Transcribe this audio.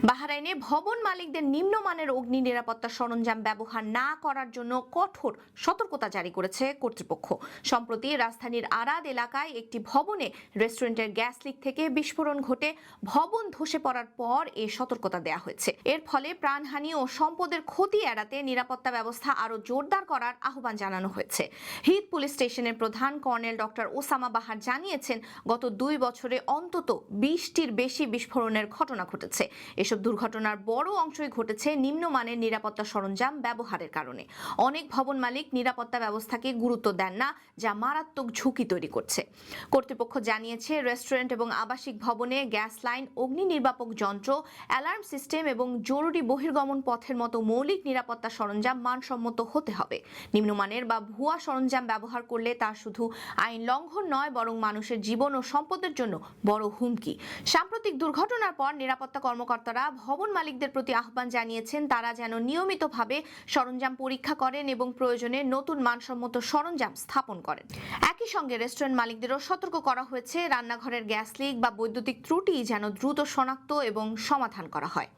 বাহরাইনে ভবন মালিকদের নিম্নমানের অগ্নি নিরাপত্তা সরঞ্জাম ব্যবহার না করার জন্য কঠোর সতর্কতা জারি করেছে কর্তৃপক্ষ। সম্প্রতি রাজধানীর আরাদ এলাকায় একটি ভবনে রেস্টুরেন্টের গ্যাস লিক থেকে বিস্ফোরণ ঘটে ভবন ধসে পড়ার পর এই সতর্কতা দেওয়া হয়েছে। এর ফলে প্রাণহানি ও সম্পদের ক্ষতি এড়াতে নিরাপত্তা ব্যবস্থা আরও জোরদার করার আহ্বান জানানো হয়েছে। হিথ পুলিশ স্টেশনের প্রধান কর্নেল ডক্টর ওসামা বাহার জানিয়েছেন, গত 2 বছরে অন্তত 20টির বেশি বিস্ফোরণের ঘটনা ঘটেছে। এসব দুর্ঘটনার বড় অংশই ঘটেছে নিম্নমানের নিরাপত্তা সরঞ্জাম ব্যবহারের কারণে। অনেক ভবন মালিক নিরাপত্তা ব্যবস্থাকে গুরুত্ব দেন না, যা মারাত্মক ঝুঁকি তৈরি করছে। কর্তৃপক্ষ জানিয়েছে, রেস্টুরেন্ট এবং আবাসিক ভবনে গ্যাস লাইন, অগ্নি নির্বাপক যন্ত্র, অ্যালার্ম সিস্টেম এবং জরুরি বহির্গমন পথের মতো মৌলিক নিরাপত্তা সরঞ্জাম মানসম্মত হতে হবে। নিম্নমানের বা ভুয়া সরঞ্জাম ব্যবহার করলে তা শুধু আইন লঙ্ঘন নয়, বরং মানুষের জীবন ও সম্পদের জন্য বড় হুমকি। সাম্প্রতিক দুর্ঘটনার পর নিরাপত্তা কর্মকর্তারা ভবন মালিকদের প্রতি আহ্বান জানিয়েছেন, তারা যেন নিয়মিতভাবে সরঞ্জাম পরীক্ষা করেন এবং প্রয়োজনে নতুন মানসম্মত সরঞ্জাম স্থাপন করেন। একই সঙ্গে রেস্টুরেন্ট মালিকদেরও সতর্ক করা হয়েছে, রান্নাঘরের গ্যাস লিক বা বৈদ্যুতিক ত্রুটি যেন দ্রুত শনাক্ত এবং সমাধান করা হয়।